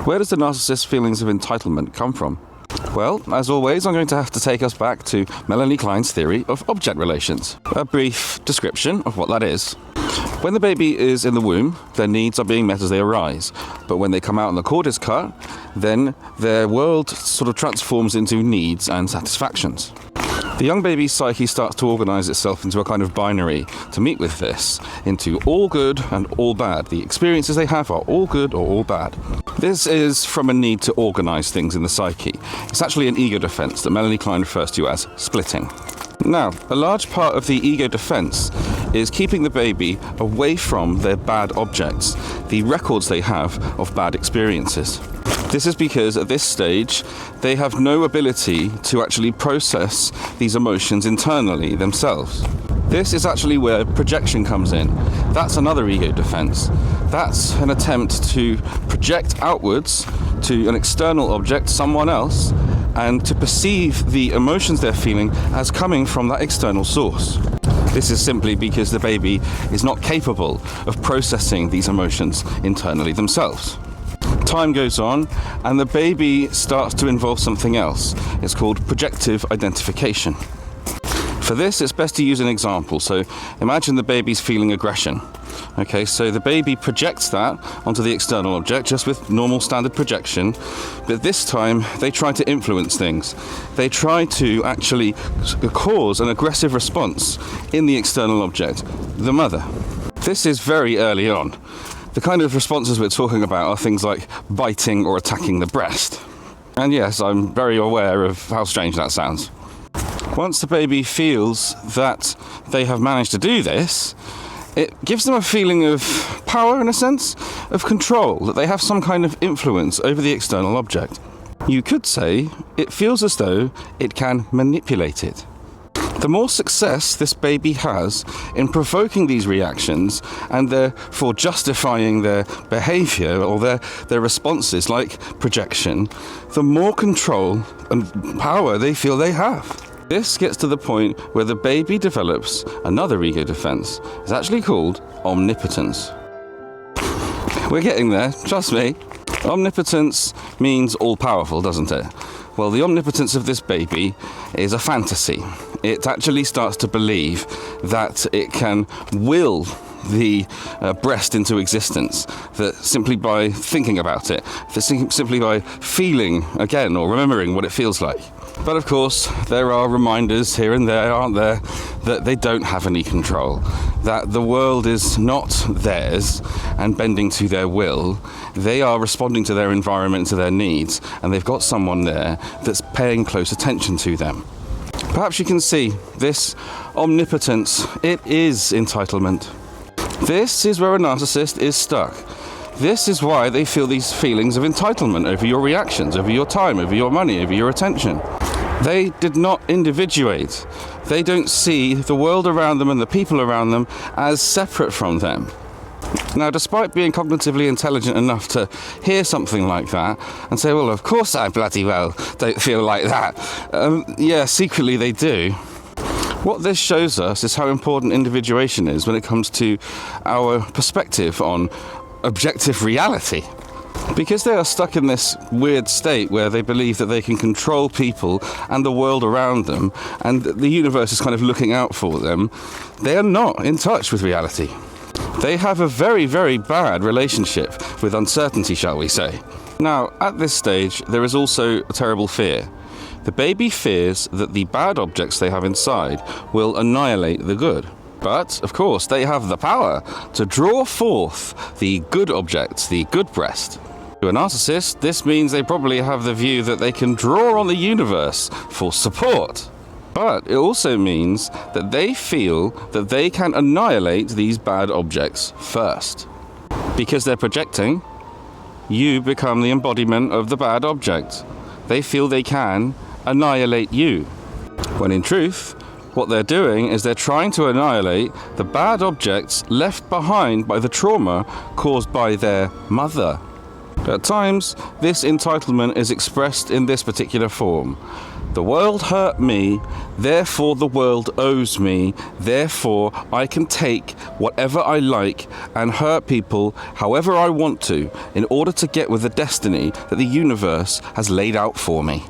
Where does the narcissist's feelings of entitlement come from? Well, as always, I'm going to have to take us back to Melanie Klein's theory of object relations. A brief description of what that is. When the baby is in the womb, their needs are being met as they arise. But when they come out and the cord is cut, then their world sort of transforms into needs and satisfactions. The young baby's psyche starts to organise itself into a kind of binary to meet with this, into all good and all bad. The experiences they have are all good or all bad. This is from a need to organise things in the psyche. It's actually an ego defence that Melanie Klein refers to as splitting. Now, a large part of the ego defence is keeping the baby away from their bad objects, the records they have of bad experiences. This is because at this stage, they have no ability to actually process these emotions internally themselves. This is actually where projection comes in. That's another ego defense. That's an attempt to project outwards to an external object, someone else, and to perceive the emotions they're feeling as coming from that external source. This is simply because the baby is not capable of processing these emotions internally themselves. Time goes on and the baby starts to involve something else. It's called projective identification. For this, it's best to use an example. So imagine the baby's feeling aggression. Okay, so the baby projects that onto the external object just with normal standard projection, but this time they try to influence things. They try to actually cause an aggressive response in the external object, the mother. This is very early on. The kind of responses we're talking about are things like biting or attacking the breast. And yes, I'm very aware of how strange that sounds. Once the baby feels that they have managed to do this, it gives them a feeling of power, in a sense, of control, that they have some kind of influence over the external object. You could say it feels as though it can manipulate it. The more success this baby has in provoking these reactions and therefore justifying their behaviour or their responses, like projection, the more control and power they feel they have. This gets to the point where the baby develops another ego defense. It's actually called omnipotence. We're getting there, trust me. Omnipotence means all-powerful, doesn't it? Well, the omnipotence of this baby is a fantasy. It actually starts to believe that it can will the breast into existence, that simply by thinking about it, simply by feeling again or remembering what it feels like. But of course, there are reminders here and there, aren't there, that they don't have any control, that the world is not theirs and bending to their will. They are responding to their environment, to their needs, and they've got someone there that's paying close attention to them. Perhaps you can see this omnipotence, it is entitlement. This is where a narcissist is stuck. This is why they feel these feelings of entitlement over your reactions, over your time, over your money, over your attention. They did not individuate. They don't see the world around them and the people around them as separate from them. Now, despite being cognitively intelligent enough to hear something like that and say, well, of course I bloody well don't feel like that. Yeah, secretly they do. What this shows us is how important individuation is when it comes to our perspective on objective reality. Because they are stuck in this weird state where they believe that they can control people and the world around them, and the universe is kind of looking out for them, they are not in touch with reality. They have a very, very bad relationship with uncertainty, shall we say. Now, at this stage, there is also a terrible fear. The baby fears that the bad objects they have inside will annihilate the good. But, of course, they have the power to draw forth the good objects, the good breast. To a narcissist, this means they probably have the view that they can draw on the universe for support. But it also means that they feel that they can annihilate these bad objects first. Because they're projecting, you become the embodiment of the bad object. They feel they can annihilate you. When in truth, what they're doing is they're trying to annihilate the bad objects left behind by the trauma caused by their mother. At times, this entitlement is expressed in this particular form. The world hurt me, therefore the world owes me, therefore I can take whatever I like and hurt people however I want to in order to get with the destiny that the universe has laid out for me.